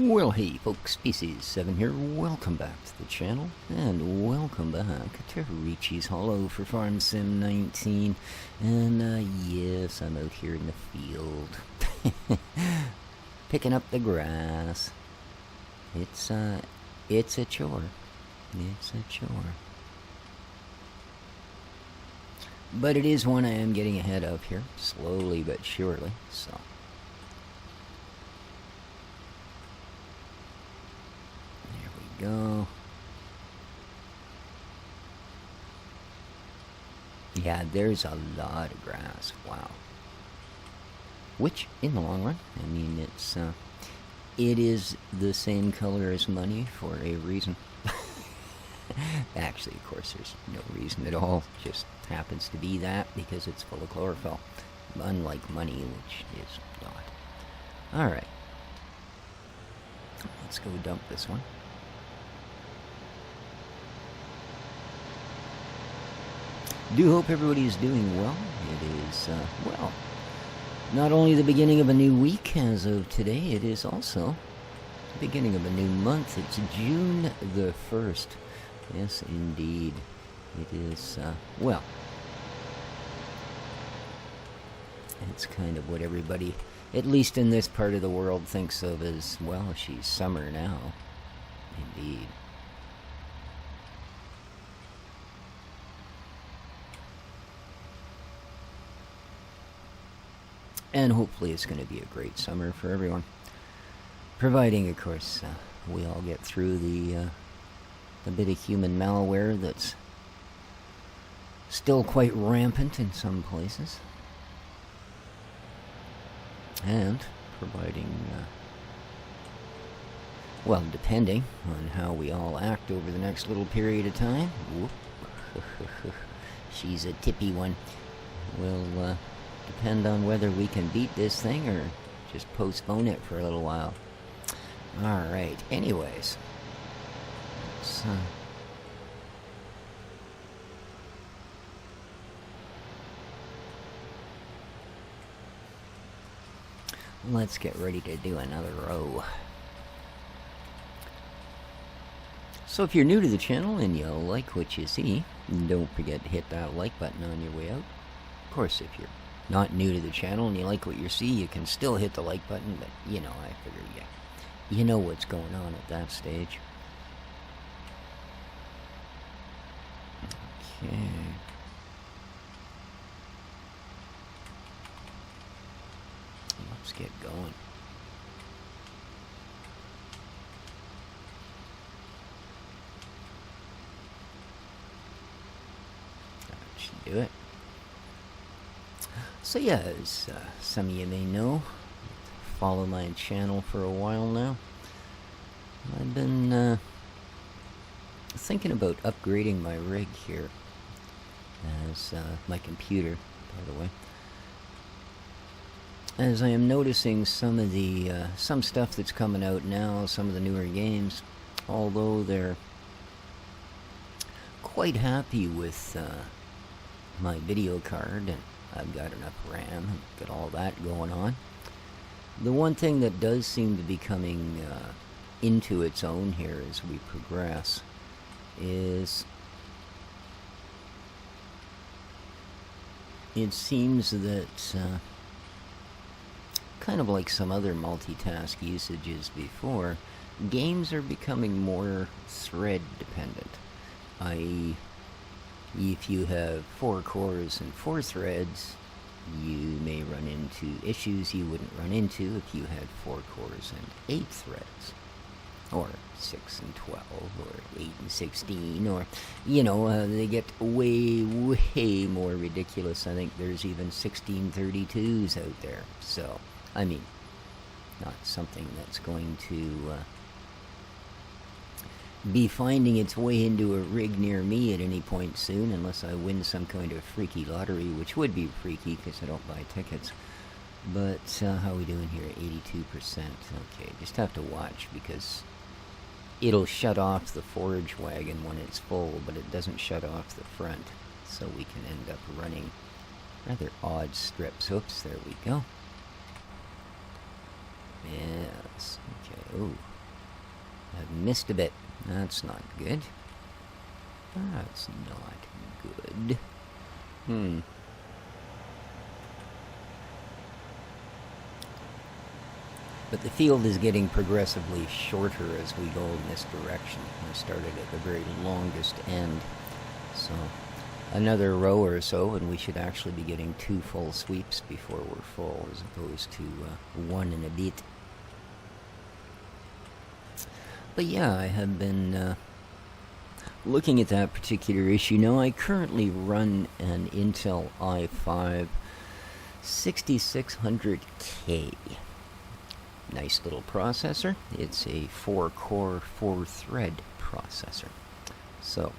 Well, hey folks, Species7 here. Welcome back to the channel, and welcome back to Riccis Hollow for Farm Sim 19. And yes, I'm out here in the field, picking up the grass. It's a chore. It's a chore. But it is one I am getting ahead of here, slowly but surely, so. Go. Yeah, there's a lot of grass. Wow. Which, in the long run, I mean, it is the same color as money for a reason. Actually, of course, there's no reason at all. Just happens to be that because it's full of chlorophyll. Unlike money, which is not. Alright. Let's go dump this one. Do hope everybody is doing well. It is, well, not only the beginning of a new week as of today, it is also the beginning of a new month. It's June the 1st. Yes, indeed. It is, well, it's kind of what everybody, at least in this part of the world, thinks of as, well, she's summer now. Indeed. And hopefully it's going to be a great summer for everyone. Providing, of course, we all get through the bit of human malware that's still quite rampant in some places. And providing, well, depending on how we all act over the next little period of time. Whoop. She's a tippy one. We'll, depend on whether we can beat this thing or just postpone it for a little while. Alright, anyways. Let's get ready to do another row. So if you're new to the channel and you like what you see, don't forget to hit that like button on your way out. Of course, if you're not new to the channel and you like what you see, you can still hit the like button, but you know, I figure you know what's going on at that stage. Okay. Let's get going. That should do it. So yeah, as some of you may know, follow my channel for a while now. I've been thinking about upgrading my rig here, as my computer, by the way, as I am noticing some of the some stuff that's coming out now, some of the newer games, although they're quite happy with my video card and I've got enough RAM and got all that going on. The one thing that does seem to be coming into its own here as we progress is it seems that kind of like some other multitask usages before, games are becoming more thread dependent, i.e. if you have 4 cores and 4 threads, you may run into issues you wouldn't run into if you had 4 cores and 8 threads. Or 6 and 12, or 8 and 16, or, you know, they get way, way more ridiculous. I think there's even 1632s out there. So, I mean, not something that's going to be finding its way into a rig near me at any point soon, unless I win some kind of freaky lottery, which would be freaky because I don't buy tickets. But how are we doing here? 82%. Okay, just have to watch because it'll shut off the forage wagon when it's full, but it doesn't shut off the front, so we can end up running rather odd strips. Oops, there we go. Yes. Okay. Oh, I've missed a bit. That's not good. That's not good. But the field is getting progressively shorter as we go in this direction. I started at the very longest end. So another row or so, and we should actually be getting 2 full sweeps before we're full, as opposed to 1 and a bit. But yeah, I have been looking at that particular issue. Now, I currently run an Intel i5 6600K. Nice little processor. It's a 4-core, 4-thread processor. So,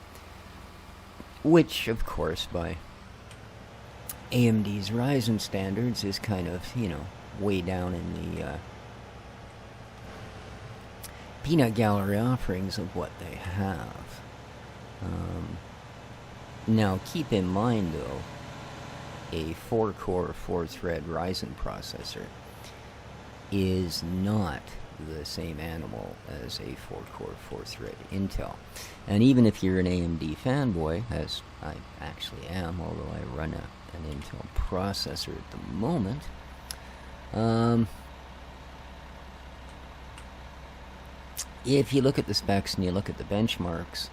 which, of course, by AMD's Ryzen standards is kind of, way down in the peanut gallery offerings of what they have. Now, keep in mind, though, a 4-core, 4-thread Ryzen processor is not the same animal as a 4-core, 4-thread Intel. And even if you're an AMD fanboy, as I actually am, although I run an Intel processor at the moment, if you look at the specs and you look at the benchmarks,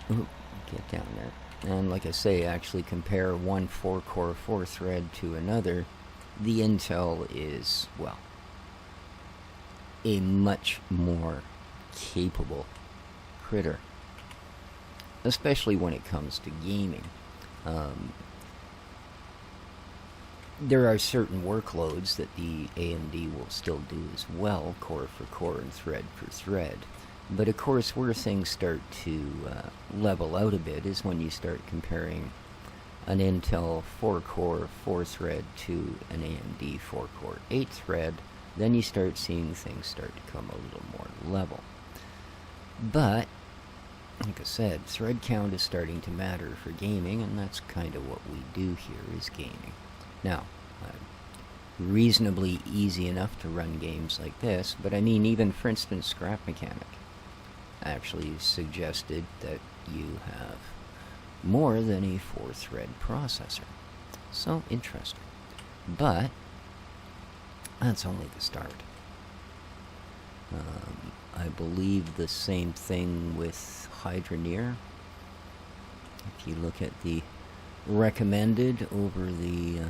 get down there, and like I say, actually compare one 4-core, 4-thread to another, the Intel is, well, a much more capable critter, especially when it comes to gaming. There are certain workloads that the AMD will still do as well, core for core and thread for thread. But of course, where things start to level out a bit is when you start comparing an Intel 4-core, 4-thread to an AMD 4-core, 8-thread. Then you start seeing things start to come a little more level. But, like I said, thread count is starting to matter for gaming, and that's kind of what we do here, is gaming. Now, reasonably easy enough to run games like this, but I mean, even, for instance, Scrap Mechanic actually suggested that you have more than a 4-thread processor. So, interesting. But, that's only the start. I believe the same thing with Hydroneer. If you look at the recommended over the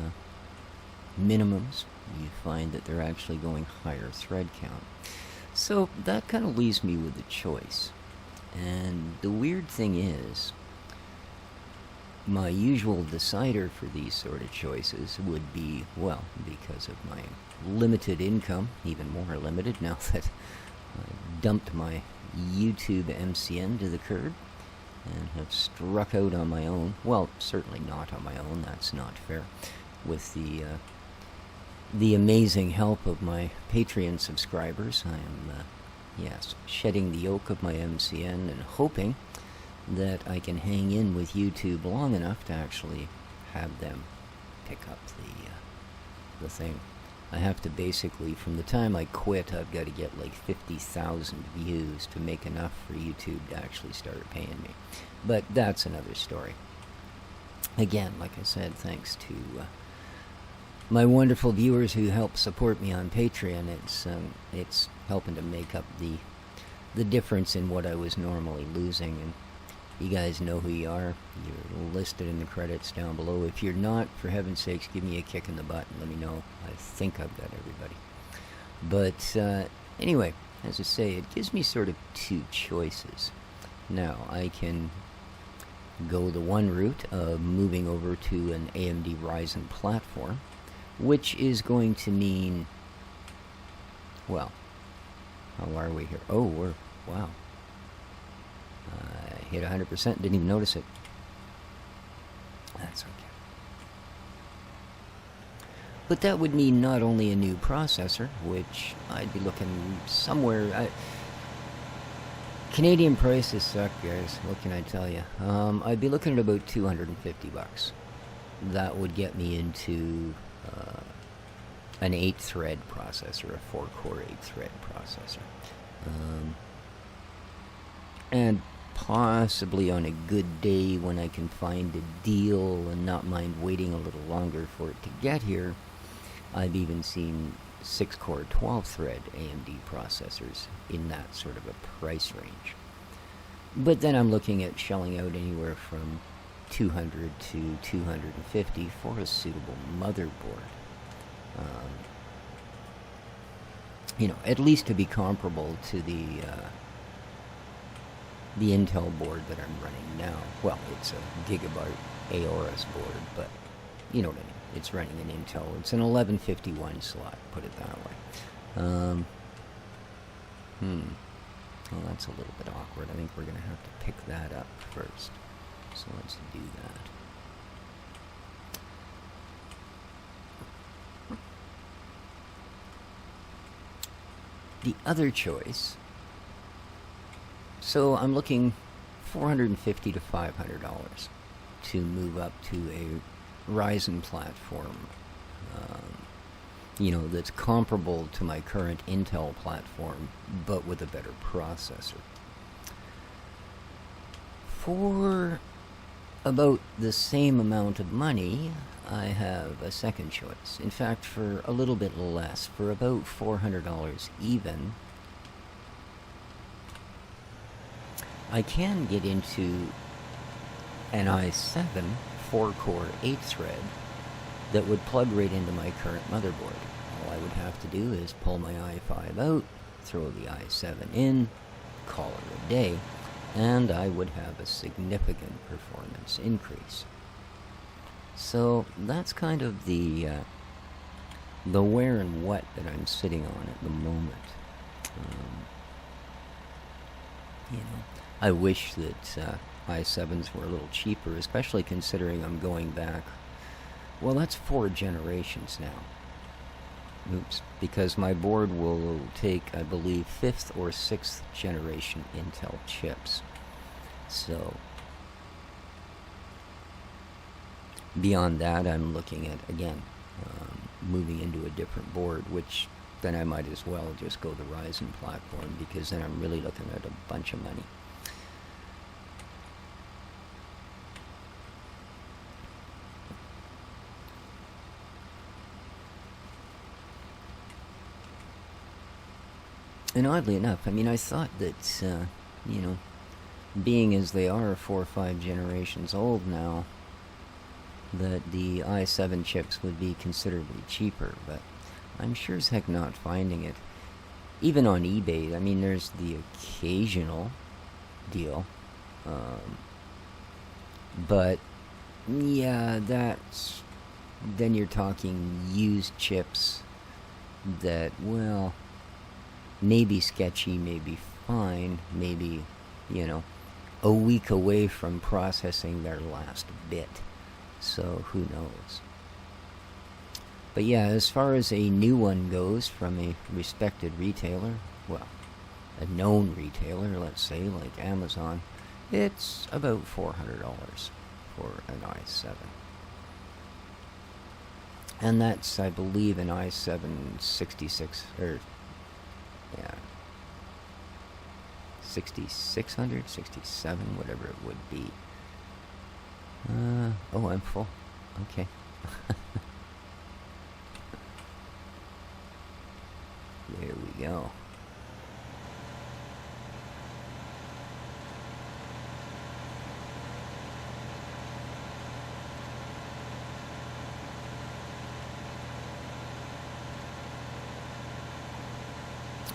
minimums, you find that they're actually going higher thread count. So that kind of leaves me with a choice. And the weird thing is, my usual decider for these sort of choices would be, well, because of my limited income, even more limited now that I dumped my YouTube MCN to the curb and have struck out on my own. Well, certainly not on my own, that's not fair. With the amazing help of my Patreon subscribers, I am, yes, shedding the yoke of my MCN and hoping that I can hang in with YouTube long enough to actually have them pick up the thing. I have to basically, from the time I quit, I've got to get like 50,000 views to make enough for YouTube to actually start paying me. But that's another story. Again, like I said, thanks to my wonderful viewers who help support me on Patreon. It's helping to make up the difference in what I was normally losing. And you guys know who you are. You're listed in the credits down below. If you're not, for heaven's sakes, give me a kick in the butt and let me know. I think I've got everybody. But anyway, as I say, it gives me sort of two choices. Now, I can go the one route of moving over to an AMD Ryzen platform, which is going to mean, well, how are we here? Oh, wow. Hit 100%, didn't even notice it. That's okay. But that would mean not only a new processor, which I'd be looking somewhere... Canadian prices suck, guys. What can I tell you? I'd be looking at about $250. That would get me into an 8-thread processor, a 4-core 8-thread processor. And possibly on a good day when I can find a deal and not mind waiting a little longer for it to get here, I've even seen 6-core 12-thread AMD processors in that sort of a price range. But then I'm looking at shelling out anywhere from $200 to $250 for a suitable motherboard. At least to be comparable to the Intel board that I'm running now. Well, it's a Gigabyte Aorus board, but you know what I mean. It's running an Intel. It's an 1151 slot, put it that way. Well, that's a little bit awkward. I think we're going to have to pick that up first. So let's do that. The other choice, so I'm looking $450 to $500 to move up to a Ryzen platform, that's comparable to my current Intel platform, but with a better processor. For about the same amount of money, I have a second choice. In fact, for a little bit less, for about $400 even, I can get into an i7 4-core 8-thread that would plug right into my current motherboard. All I would have to do is pull my i5 out, throw the i7 in, call it a day, and I would have a significant performance increase. So that's kind of the where and what that I'm sitting on at the moment. I wish that i7s were a little cheaper, especially considering I'm going back, well, that's 4 generations now. Oops, because my board will take, I believe, 5th or 6th generation Intel chips. So beyond that, I'm looking at, again, moving into a different board, which then I might as well just go the Ryzen platform, because then I'm really looking at a bunch of money. And oddly enough, I thought that, being as they are 4 or 5 generations old now, that the i7 chips would be considerably cheaper, but I'm sure as heck not finding it. Even on eBay, there's the occasional deal, but yeah, that's, then you're talking used chips that, well, maybe sketchy, maybe fine, maybe, a week away from processing their last bit. So who knows? But yeah, as far as a new one goes from a respected retailer, well, a known retailer, let's say, like Amazon, it's about $400 for an i7. And that's, I believe, an i7 66, or, yeah, 6600, 67, whatever it would be. Oh, I'm full. Okay. There we go.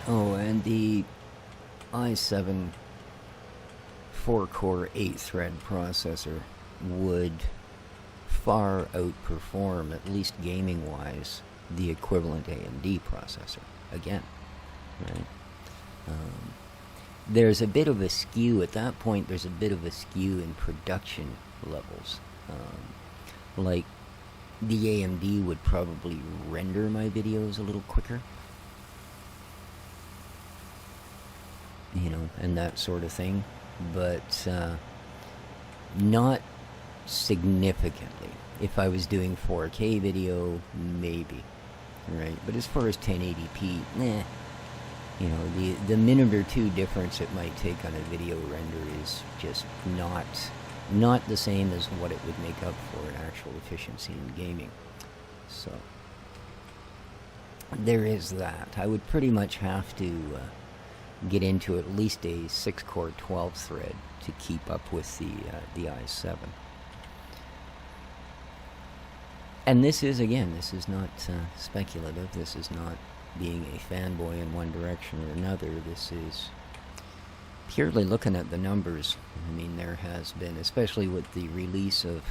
Oh, and the i7 4-core 8-thread processor would far outperform, at least gaming-wise, the equivalent AMD processor. Again, right? There's a bit of a skew at that point. There's a bit of a skew in production levels. Like, the AMD would probably render my videos a little quicker, and that sort of thing, but not significantly. If I was doing 4K video, maybe. right? But as far as 1080p, nah. You know, the minute or two difference it might take on a video render is just not the same as what it would make up for in actual efficiency in gaming. So there is that. I would pretty much have to get into at least a 6-core 12-thread to keep up with the i7. And this is, again, this is not speculative. This is not being a fanboy in one direction or another. This is purely looking at the numbers. I mean, there has been, especially with the release of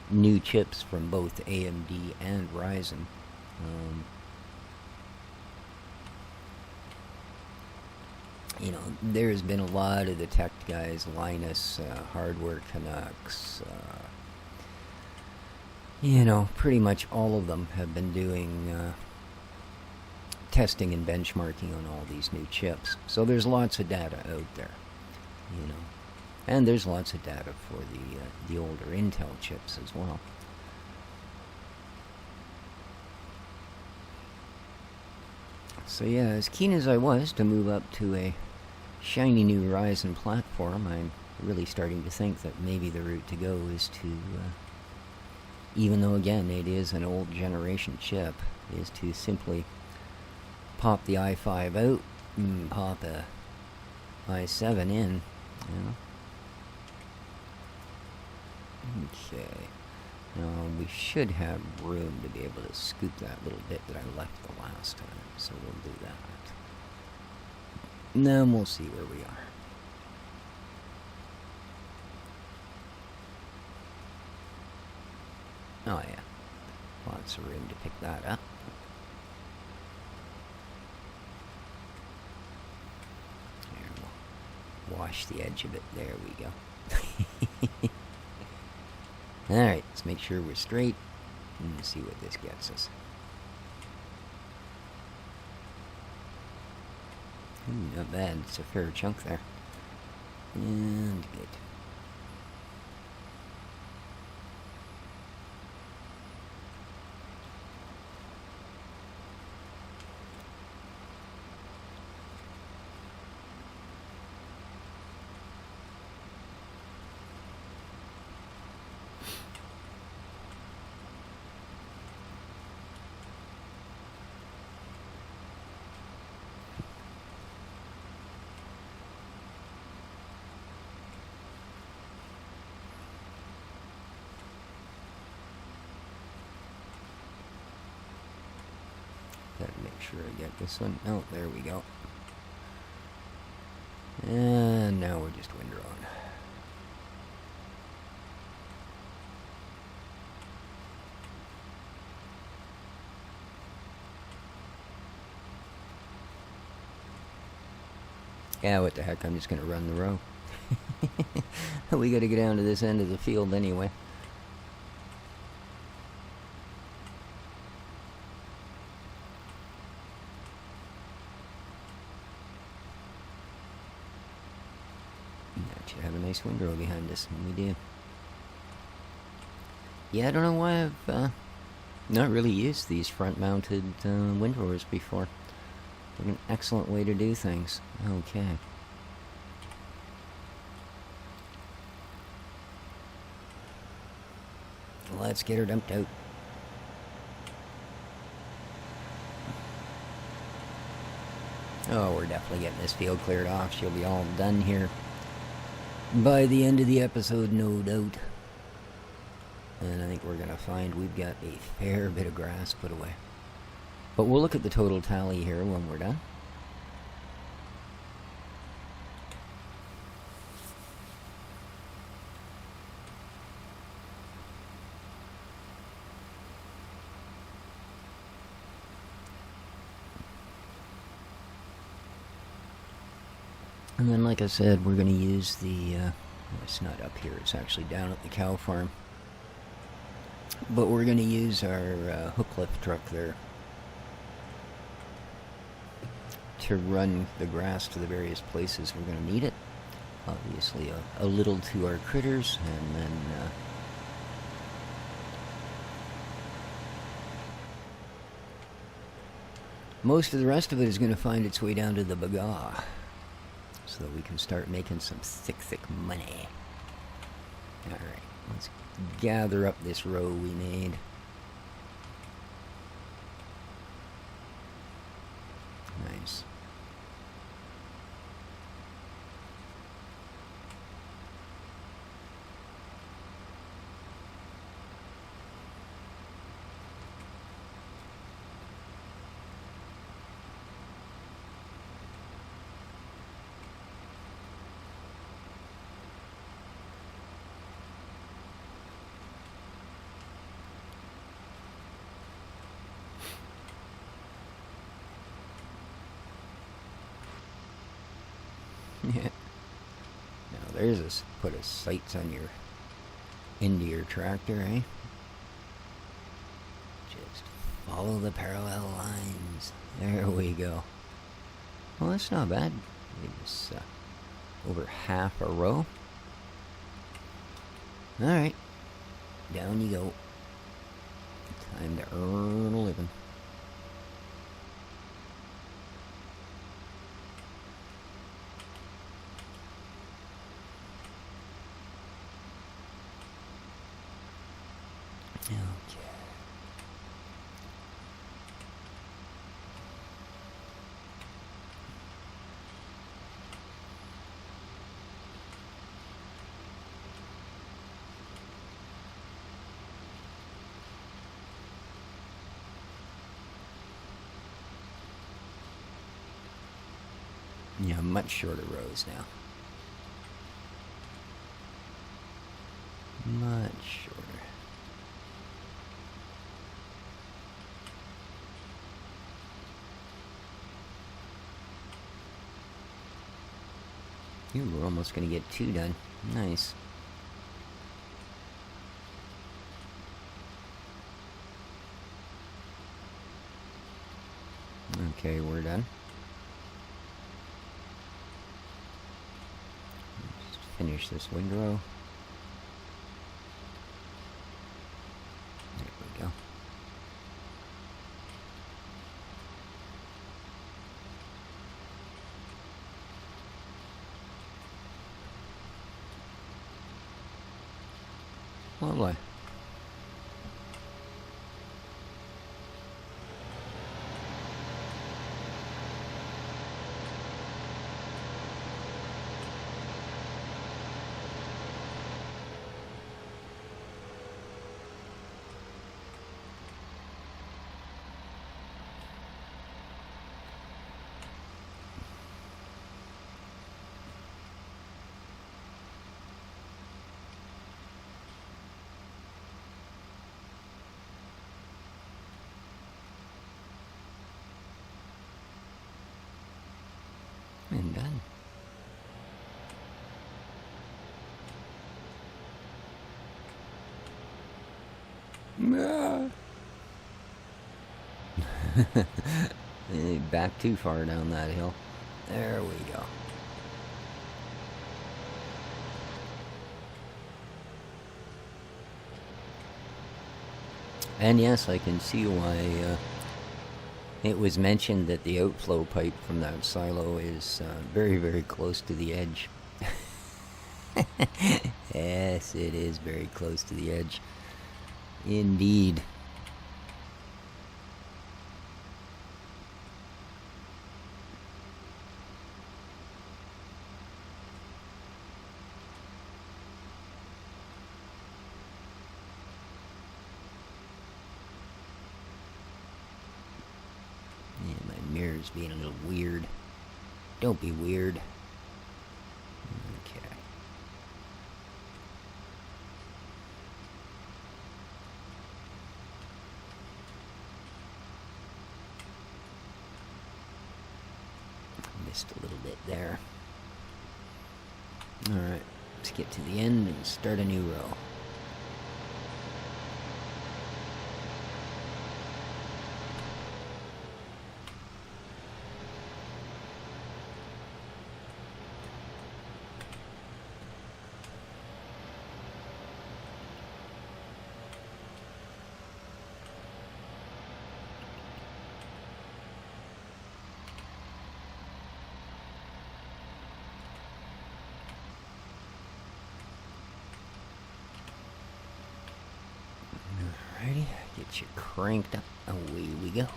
new chips from both AMD and Ryzen, you know, there's been a lot of the tech guys, Linus, Hardware Canucks, you know, pretty much all of them have been doing testing and benchmarking on all these new chips. So there's lots of data out there, you know, and there's lots of data for the older Intel chips as well. So yeah, as keen as I was to move up to a shiny new Ryzen platform, I'm really starting to think that maybe the route to go is to, even though again it is an old generation chip, is to simply pop the i5 out and pop a i7 in, you know. Okay. Now we should have room to be able to scoop that little bit that I left the last time, so we'll do that. And then we'll see where we are. Oh yeah, lots of room to pick that up. There, we'll wash the edge of it. There we go. Alright, let's make sure we're straight and see what this gets us. Not bad, it's a fair chunk there. And good. Gotta make sure I get this one. Oh, there we go. And now we're just windrowing. Yeah, what the heck, I'm just gonna run the row. We gotta get down to this end of the field anyway. Have a nice windrow behind us, and we do. Yeah, I don't know why I've not really used these front-mounted windrowers before. They're an excellent way to do things. Okay. Let's get her dumped out. Oh, we're definitely getting this field cleared off. She'll be all done here by the end of the episode, no doubt. And I think we're going to find we've got a fair bit of grass put away. But we'll look at the total tally here when we're done. And then, like I said, we're going to use the, it's not up here, it's actually down at the cow farm. But we're going to use our hook lift truck there to run the grass to the various places we're going to need it. Obviously, a little to our critters, and then Most of the rest of it is going to find its way down to the bagar, so that we can start making some thick money. Alright, let's gather up this row we made. Nice. Yeah. Now there's a put a sights on your into your tractor, eh? Just follow the parallel lines. There we go. Well, that's not bad. It's over half a row. Alright. Down you go. Time to earn a living. Okay. Yeah, much shorter rows now. Much shorter. Ooh, we're almost going to get 2 done. Nice. Okay, we're done. Just finish this windrow. There we go. Lovely. And done. Back too far down that hill. There we go. And yes, I can see why it was mentioned that the outflow pipe from that silo is very, very close to the edge. Yes, it is very close to the edge. Indeed. Yeah, my mirror's being a little weird. Don't be weird. Okay. Missed a little bit there. Alright, let's get to the end and start a new row. Get you cranked up. Away we go.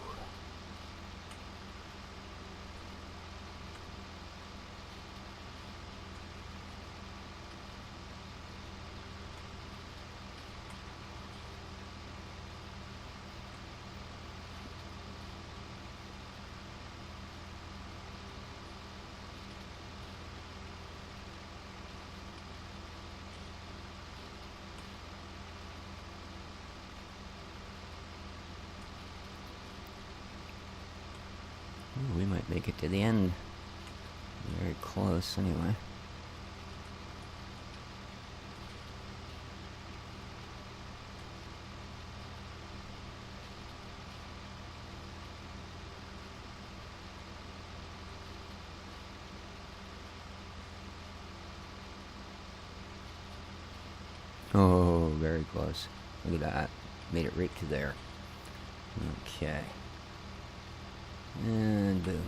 Ooh, we might make it to the end. Very close, anyway. Oh, very close. Look at that. Made it right to there. Okay. And boom.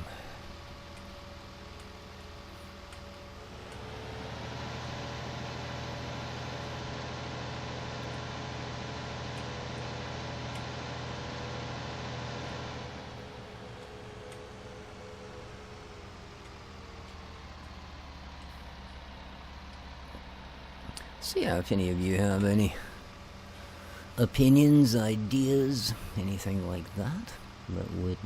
So yeah, if any of you have any opinions, ideas, anything like that would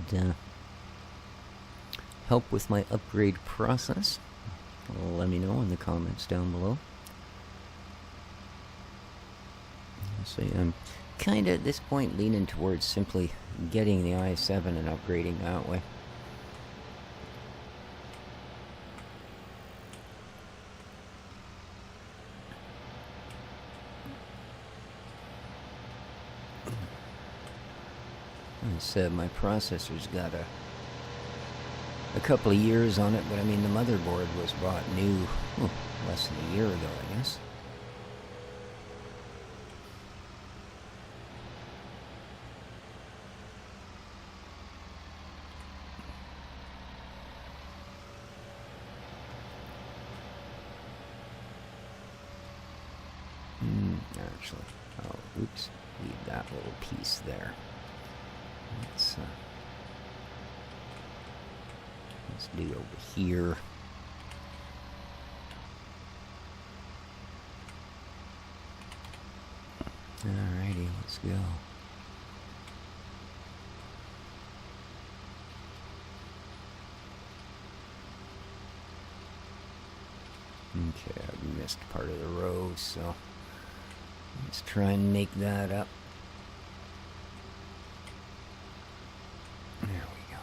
help with my upgrade process, let me know in the comments down below. So yeah, I'm kind of at this point leaning towards simply getting the i7 and upgrading that way. My processor's got a couple of years on it, but I mean the motherboard was bought new less than a year ago, I guess. Actually, oh, oops, leave that little piece there. Let's do over here. Alrighty, let's go. Okay, I missed part of the row, so let's try and make that up. There we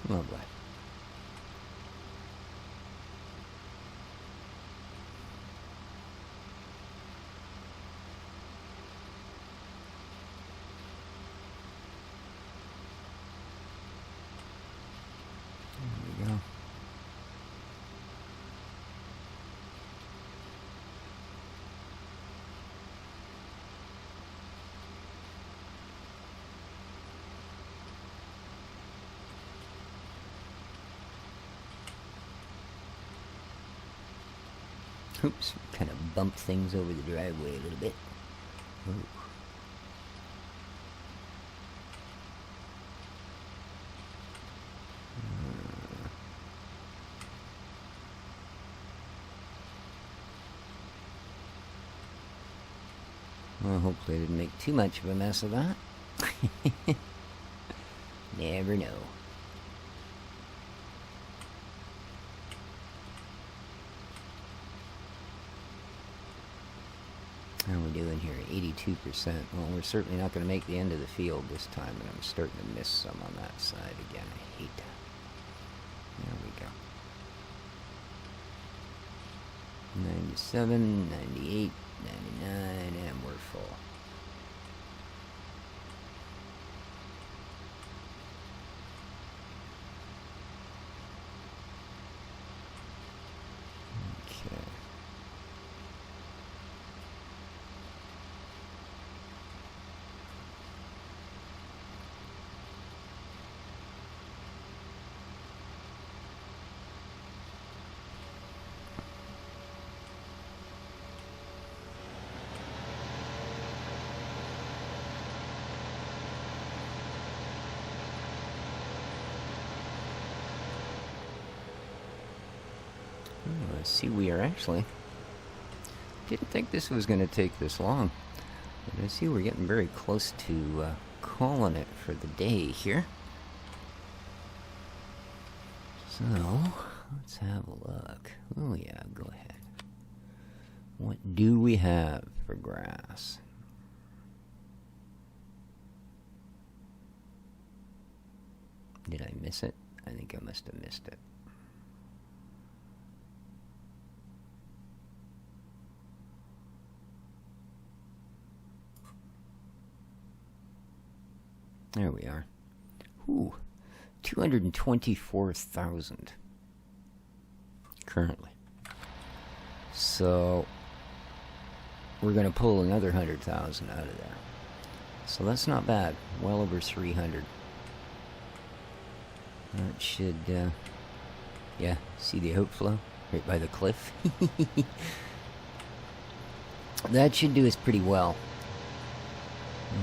go. Lovely. Oops, kind of bumped things over the driveway a little bit. Ooh. Well, hopefully I didn't make too much of a mess of that. Never know. How are we doing here? 82%. Well, we're certainly not going to make the end of the field this time, and I'm starting to miss some on that side again. I hate that. There we go. 97, 98, 99, and we're full. Okay. Let's see, we are actually... Didn't think this was going to take this long. But I see we're getting very close to calling it for the day here. So, let's have a look. Oh yeah, go ahead. What do we have for grass? Did I miss it? I think I must have missed it. There we are. Ooh, 224,000 currently. So we're going to pull another 100,000 out of there. So that's not bad. Well over 300. That should, yeah, see the outflow right by the cliff? That should do us pretty well.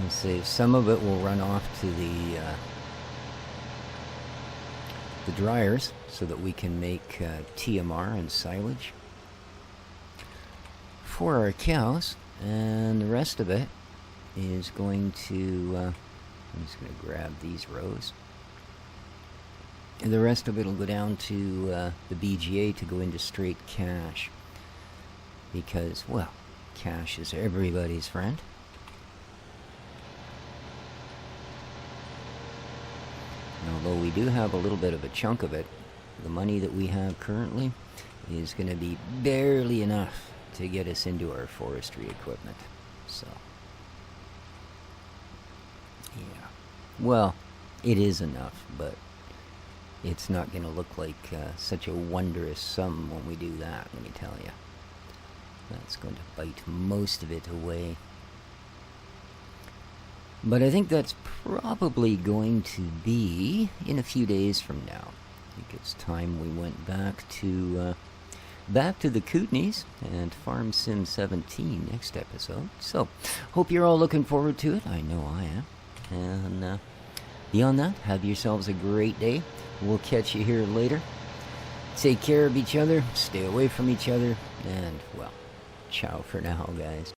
Let's see, some of it will run off to the dryers so that we can make TMR and silage for our cows, and the rest of it is going to, I'm just going to grab these rows. And the rest of it will go down to the BGA to go into straight cash. Because, well, cash is everybody's friend. And although we do have a little bit of a chunk of it, the money that we have currently is going to be barely enough to get us into our forestry equipment. So, yeah. Well, it is enough, but it's not going to look like such a wondrous sum when we do that, let me tell you. That's going to bite most of it away. But I think that's probably going to be in a few days from now. I think it's time we went back to the Kootenays and Farm Sim 17 next episode. So, hope you're all looking forward to it. I know I am. And beyond that, have yourselves a great day. We'll catch you here later. Take care of each other, stay away from each other, and, well, ciao for now, guys.